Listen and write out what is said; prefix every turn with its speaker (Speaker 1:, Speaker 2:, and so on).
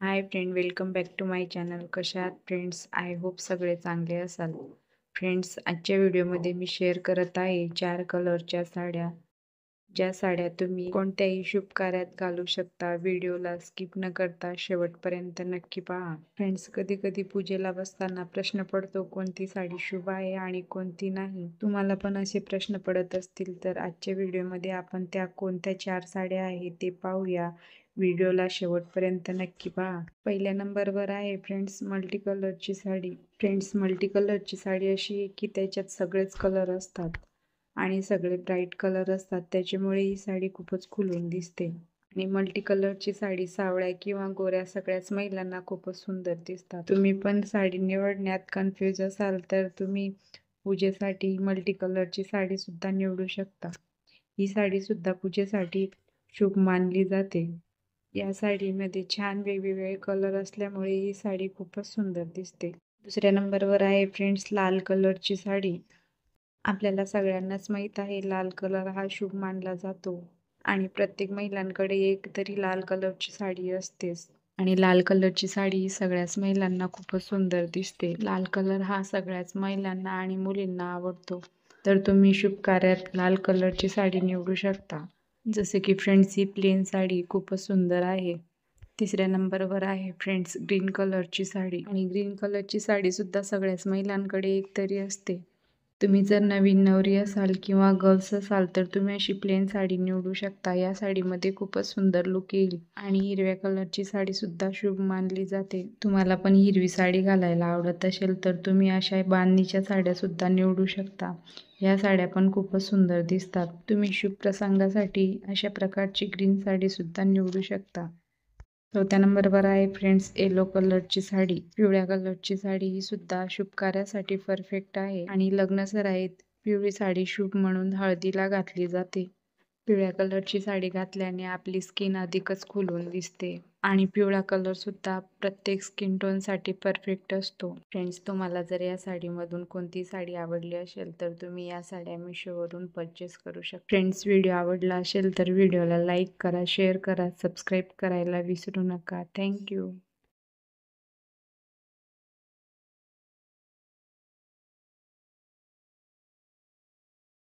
Speaker 1: High friend, welcome back to my channel. कशा आहात friends? I hope सगळे चांगले असाल. फ्रेंड्स, आजच्या व्हिडिओमध्ये मी शेअर करत आहे 4 कलरच्या साड्या. ज्या साड्या तुम्ही कोणत्याही शुभ कार्यात घालू शकता. व्हिडिओला स्किप न करता शेवटपर्यंत नक्की पहा. फ्रेंड्स, कधी कधी पूजेला बसताना प्रश्न पडतो कोणती साडी शुभ आहे आणि कोणती नाही. तुम्हाला पण असे प्रश्न पडत असतील तर आजच्या व्हिडिओमध्ये आपण त्या कोणत्या 4 साड्या आहेत ते पाहूया. व्हिडिओला शेवटपर्यंत नक्की पहा. पहिल्या नंबरवर आहे फ्रेंड्स मल्टी कलरची साडी. फ्रेंड्स, मल्टी कलरची साडी अशी आहे की त्याच्यात सगळेच कलर असतात आणि सगळे ब्राईट कलर असतात, त्याच्यामुळे ही साडी खूपच खुलून दिसते. आणि मल्टी कलरची साडी सावळ्या किंवा गोऱ्या सगळ्याच महिलांना खूपच सुंदर दिसतात. तुम्ही पण साडी निवडण्यात कन्फ्यूज असाल तर तुम्ही पूजेसाठी मल्टी कलरची साडी सुद्धा निवडू शकता. ही साडी सुद्धा पूजेसाठी शुभ मानली जाते. या साडीमध्ये छान वेगवेगळे कलर असल्यामुळे ही साडी खूपच सुंदर दिसते. दुसऱ्या नंबरवर आहे फ्रेंड्स लाल कलरची साडी. आपल्याला सगळ्यांनाच माहित आहे लाल कलर हा शुभ मानला जातो आणि प्रत्येक महिलांकडे एक तरी लाल कलरची साडी असतेच. आणि लाल कलरची साडी ही सगळ्याच महिलांना खूपच सुंदर दिसते. लाल कलर हा सगळ्याच महिलांना आणि मुलींना आवडतो. तर तुम्ही शुभ कार्यात लाल कलरची साडी निवडू शकता. जसे की फ्रेंड्स, ही प्लेन साडी खूपच सुंदर आहे. तिसऱ्या नंबरवर आहे फ्रेंड्स ग्रीन कलरची साडी. आणि ग्रीन कलरची साडी सुद्धा सगळ्याच महिलांकडे एक तरी असते. तुम्ही जर नवीन नवरी असाल किंवा गर्ल्स असाल तर तुम्ही अशी प्लेन साडी निवडू शकता. या साडीमध्ये खूपच सुंदर लुक येईल. आणि हिरव्या कलरची साडी सुद्धा शुभ मानली जाते. तुम्हाला पण हिरवी साडी घालायला आवडत असेल तर तुम्ही अशा बांधणीच्या साड्या सुद्धा निवडू शकता. या साड्या पण खूपच सुंदर दिसतात. तुम्ही शुभ प्रसंगासाठी अशा प्रकारची ग्रीन साडी सुद्धा निवडू शकता. चौथ्या नंबरवर आहे फ्रेंड्स येलो कलरची साडी. पिवळ्या कलरची साडी ही सुद्धा शुभ कार्यासाठी परफेक्ट आहे. आणि लग्न सराईत पिवळी साडी शुभ म्हणून हळदीला घातली जाते. पिवळ्या कलरची साडी घातल्याने आपली स्किन अधिकच खुलून दिसते. आणि पिवळा कलर सुद्धा प्रत्येक स्किन टोन साठी परफेक्ट असतो. फ्रेंड्स, तुम्हाला जर या साडीमधून कोणती साडी आवडली असेल तर तुम्ही या साड्या मिशोवरून परचेस करू शकता. फ्रेंड्स, व्हिडिओ आवडला असेल तर व्हिडिओला लाईक करा, शेअर करा, सबस्क्राईब करायला विसरू नका. थँक्यू.